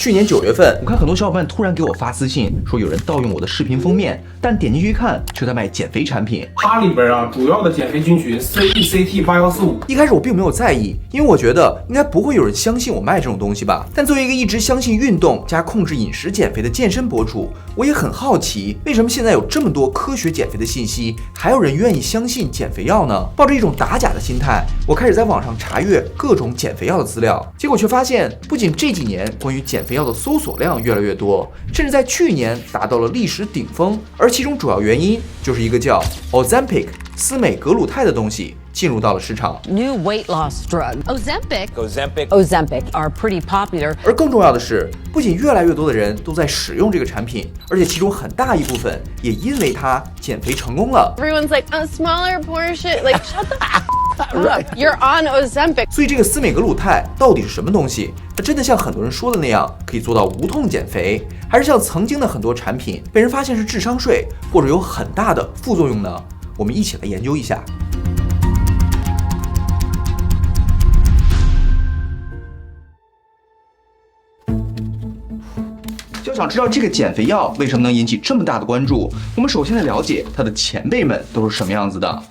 去年9月份，我看很多小伙伴突然给我发私信说有人盗用我的视频封面，但点进去一看，却在卖减肥产品。它里边啊，主要的减肥菌群 CECT8145。一开始我并没有在意，因为我觉得应该不会有人相信我卖这种东西吧。但作为一个一直相信运动加控制饮食减肥的健身博主，我也很好奇，为什么现在有这么多科学减肥的信息，还有人愿意相信减肥药呢？抱着一种打假的心态，我开始在网上查阅各种减肥药的资料，结果却发现，不仅这几年关于减肥药的搜索量越来越多，甚至在去年达到了历史顶峰，而其中主要原因就是一个叫 Ozempic 司美格鲁肽的东西进入到了市场。 New weight loss drug Ozempic are pretty popular. 而更重要的是，不仅越来越多的人都在使用这个产品，而且其中很大一部分也因为它减肥成功了。 Everyone's like, a smaller portion, like shut the f up. You're on Ozempic. 所以这个司美格鲁肽到底是什么东西？它真的像很多人说的那样可以做到无痛减肥，还是像曾经的很多产品被人发现是智商税或者有很大的副作用呢？我们一起来研究一下。要想知道这个减肥药为什么能引起这么大的关注，我们首先得了解它的前辈们都是什么样子的。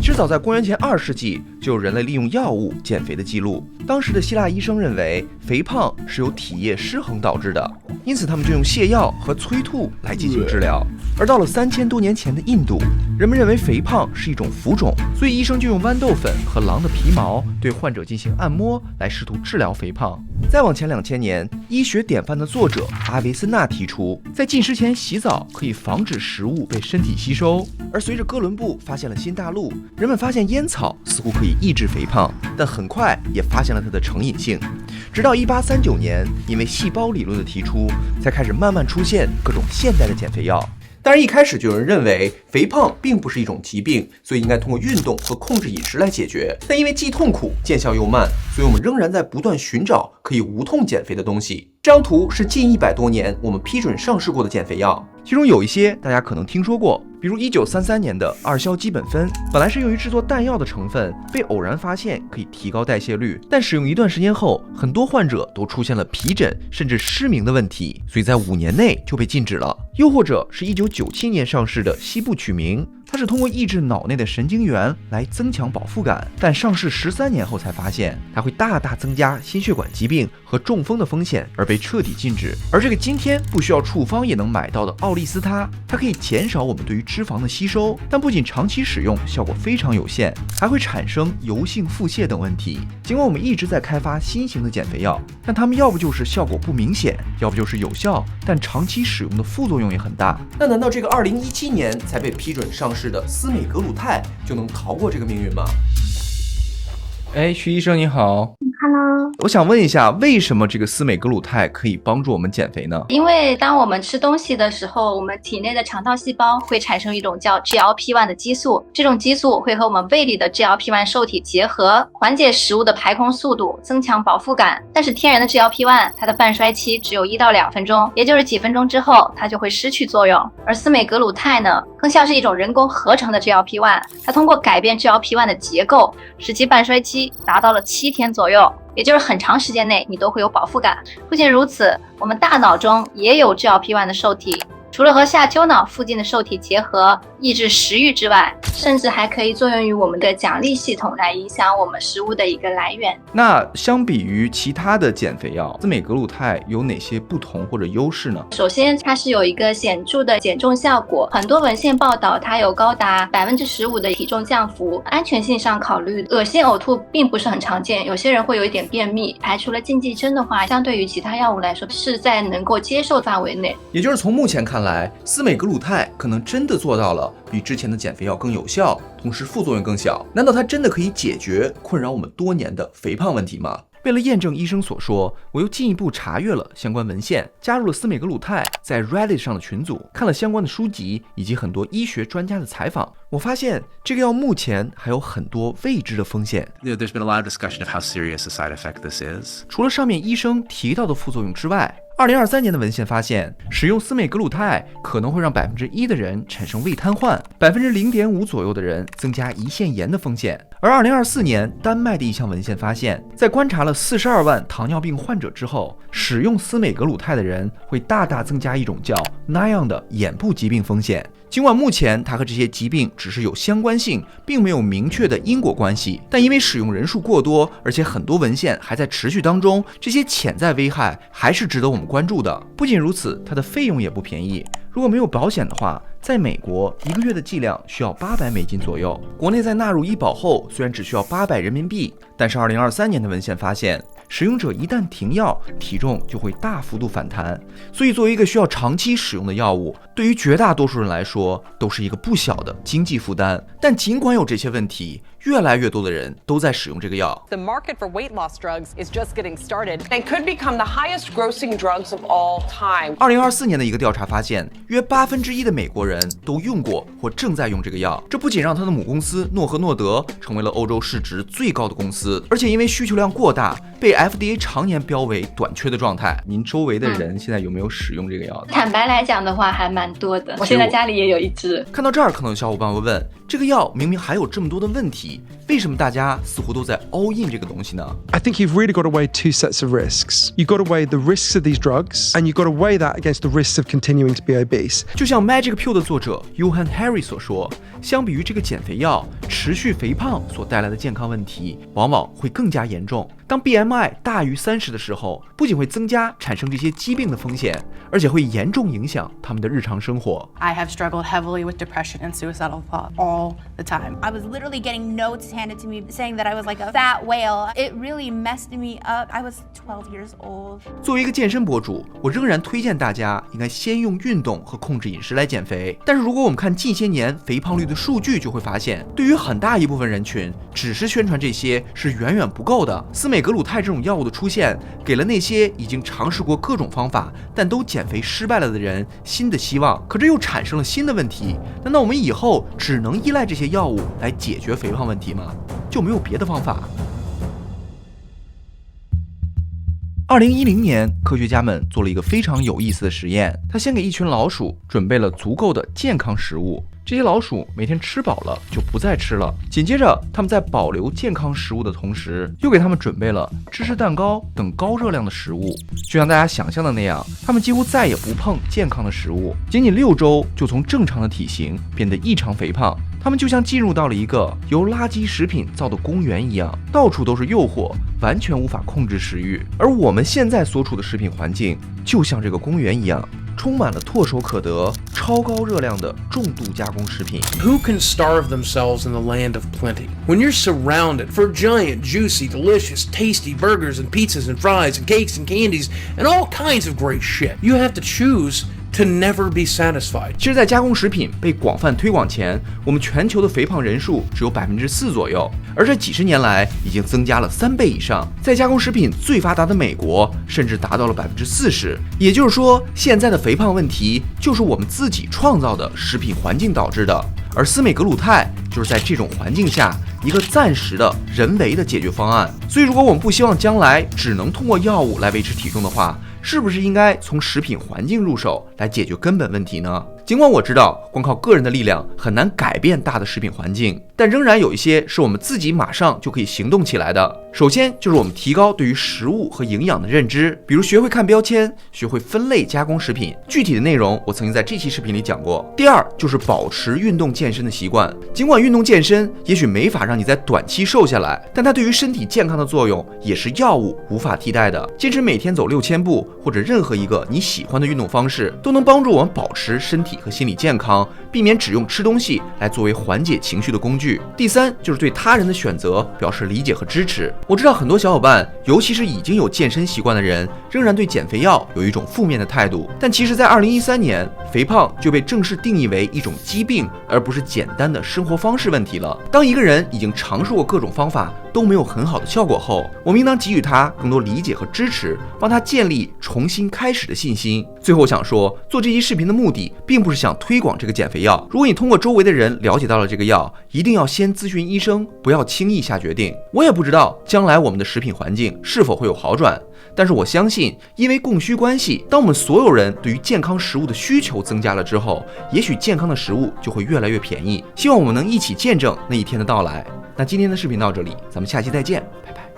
其实早在公元前2世纪，就有人类利用药物减肥的记录。当时的希腊医生认为，肥胖是由体液失衡导致的，因此他们就用泻药和催吐来进行治疗。而到了3000多年前的印度，人们认为肥胖是一种浮肿，所以医生就用豌豆粉和狼的皮毛对患者进行按摩，来试图治疗肥胖。再往前2000年，医学典范的作者阿维森纳提出，在进食前洗澡可以防止食物被身体吸收。而随着哥伦布发现了新大陆，人们发现烟草似乎可以抑制肥胖，但很快也发现了它的成瘾性。直到1839年，因为细胞理论的提出，才开始慢慢出现各种现代的减肥药。当然，一开始就有人认为肥胖并不是一种疾病，所以应该通过运动和控制饮食来解决。但因为既痛苦，见效又慢，所以我们仍然在不断寻找可以无痛减肥的东西。这张图是近100多年我们批准上市过的减肥药，其中有一些大家可能听说过，比如1933年的2硝基苯酚，本来是用于制作弹药的成分，被偶然发现可以提高代谢率，但使用一段时间后，很多患者都出现了皮疹甚至失明的问题，所以在5年内就被禁止了。又或者是1997年上市的西部曲明，它是通过抑制脑内的神经元来增强饱腹感，但上市13年后才发现它会大大增加心血管疾病和中风的风险，而被彻底禁止。而这个今天不需要处方也能买到的奥利司他，它可以减少我们对于脂肪的吸收，但不仅长期使用效果非常有限，还会产生油性腹泻等问题。尽管我们一直在开发新型的减肥药，但它们要不就是效果不明显，要不就是有效，但长期使用的副作用也很大。那难道这个2017年才被批准上市的司美格鲁肽就能逃过这个命运吗？徐医生你好。Hello，我想问一下，为什么这个司美格鲁肽可以帮助我们减肥呢？因为当我们吃东西的时候，我们体内的肠道细胞会产生一种叫 GLP-1 的激素，这种激素会和我们胃里的 GLP-1 受体结合，缓解食物的排空速度，增强饱腹感。但是天然的 GLP-1 它的半衰期只有1到2分钟，也就是几分钟之后它就会失去作用。而司美格鲁肽呢，更像是一种人工合成的 GLP-1， 它通过改变 GLP-1 的结构，使其半衰期达到了7天左右，也就是很长时间内你都会有饱腹感。不仅如此，我们大脑中也有 GLP-1 的受体，除了和下丘脑附近的受体结合抑制食欲之外，甚至还可以作用于我们的奖励系统，来影响我们食物的一个来源。那相比于其他的减肥药，司美格鲁肽有哪些不同或者优势呢？首先，它是有一个显著的减重效果，很多文献报道它有高达15%的体重降幅。安全性上考虑，恶心呕吐并不是很常见，有些人会有一点便秘，排除了禁忌症的话，相对于其他药物来说是在能够接受范围内。也就是从目前看来，司美格鲁肽可能真的做到了比之前的减肥药更有效，同时副作用更小。难道它真的可以解决困扰我们多年的肥胖问题吗？为了验证医生所说，我又进一步查阅了相关文献，加入了司美格鲁肽在 Reddit 上的群组，看了相关的书籍以及很多医学专家的采访。我发现这个药目前还有很多未知的风险。There's been a lot of discussion of how serious a side effect this is. 除了上面医生提到的副作用之外， 2023年的文献发现，使用司美格鲁肽可能会让1%的人产生胃瘫痪，0.5%左右的人增加胰腺炎的风险。而2024年丹麦的一项文献发现，在观察了42万糖尿病患者之后，使用司美格鲁肽的人会大大增加一种叫 NION 的眼部疾病风险。尽管目前它和这些疾病只是有相关性，并没有明确的因果关系，但因为使用人数过多，而且很多文献还在持续当中，这些潜在危害还是值得我们关注的。不仅如此，它的费用也不便宜。如果没有保险的话，在美国1个月的剂量需要$800左右。国内在纳入医保后，虽然只需要800人民币，但是2023年的文献发现，使用者一旦停药，体重就会大幅度反弹。所以作为一个需要长期使用的药物，对于绝大多数人来说都是一个不小的经济负担。但尽管有这些问题，越来越多的人都在使用这个药。 The market for weight loss drugs is just getting started and could become the highest grossing drugs of all time. 2024年的一个调查发现，约1%的美国人都用过或正在用这个药。这不仅让他的母公司诺和诺德成为了欧洲市值最高的公司，而且因为需求量过大，被 FDA 常年标为短缺的状态。您周围的人现在有没有使用这个药的？坦白来讲的话，还蛮多的。我现在家里也有一支。看到这儿，可能有小伙伴会问，这个药明明还有这么多的问题，为什么大家似乎都在 all in 这个东西呢？ I think you've really got to weigh two sets of risks. You've got to weigh the risks of these drugs, and you've got to weigh that against the risks of continuing to be obese. 就像 Magic Pill 的作者 Johann Hari 所说，相比于这个减肥药，持续肥胖所带来的健康问题往往会更加严重。当 BMI 大于30的时候，不仅会增加产生这些疾病的风险，而且会严重影响他们的日常生活。 I have struggled heavily with depression and suicidal thought all the time. I was literally getting notes handed to me saying that I was like a fat whale. It really messed me up. I was 12 years old. 作为一个健身博主，我仍然推荐大家应该先用运动和控制饮食来减肥。但是如果我们看近些年肥胖率的数据，就会发现，对于很大一部分人群，只是宣传这些是远远不够的。司美格鲁肽这种药物的出现，给了那些已经尝试过各种方法但都减肥失败了的人新的希望。可这又产生了新的问题，难道我们以后只能依赖这些药物来解决肥胖问题吗？就没有别的方法？2010年，科学家们做了一个非常有意思的实验。他先给一群老鼠准备了足够的健康食物，这些老鼠每天吃饱了就不再吃了。紧接着，他们在保留健康食物的同时，又给他们准备了芝士蛋糕等高热量的食物。就像大家想象的那样，他们几乎再也不碰健康的食物，仅仅6周就从正常的体型变得异常肥胖。他们就像进入到了一个由垃圾食品造的公园一样，到处都是诱惑，完全无法控制食欲。而我们现在所处的食品环境，就像这个公园一样，充满了唾手可得、超高热量的重度加工食品。 Who can starve themselves in the land of plenty? When you're surrounded for giant, juicy, delicious, tasty burgers and pizzas and fries and cakes and candies and all kinds of great shit, you have to choose to never be satisfied. 其实，在加工食品被广泛推广前，我们全球的肥胖人数只有4%左右，而这几十年来已经增加了3倍以上。在加工食品最发达的美国，甚至达到了40%。也就是说，现在的肥胖问题就是我们自己创造的食品环境导致的。而司美格鲁肽就是在这种环境下一个暂时的人为的解决方案。所以，如果我们不希望将来只能通过药物来维持体重的话，是不是应该从食品环境入手来解决根本问题呢？尽管我知道光靠个人的力量很难改变大的食品环境，但仍然有一些是我们自己马上就可以行动起来的。首先就是我们提高对于食物和营养的认知，比如学会看标签，学会分类加工食品。具体的内容我曾经在这期视频里讲过。第二就是保持运动健身的习惯。尽管运动健身也许没法让你在短期瘦下来，但它对于身体健康的作用也是药物无法替代的。坚持每天走6000步，或者任何一个你喜欢的运动方式，都能帮助我们保持身体和心理健康，避免只用吃东西来作为缓解情绪的工具。第三就是对他人的选择表示理解和支持。我知道很多小伙伴，尤其是已经有健身习惯的人，仍然对减肥药有一种负面的态度。但其实在2013年，肥胖就被正式定义为一种疾病，而不是简单的生活方式问题了。当一个人已经尝试过各种方法都没有很好的效果后，我们应当给予他更多理解和支持，帮他建立重新开始的信心。最后想说，做这期视频的目的并不是想推广这个减肥药。如果你通过周围的人了解到了这个药，一定要先咨询医生，不要轻易下决定。我也不知道将来我们的食品环境是否会有好转，但是我相信，因为供需关系，当我们所有人对于健康食物的需求增加了之后，也许健康的食物就会越来越便宜。希望我们能一起见证那一天的到来。那今天的视频到这里，咱们下期再见，拜拜。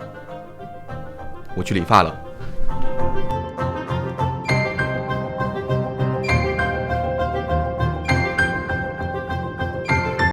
我去理发了。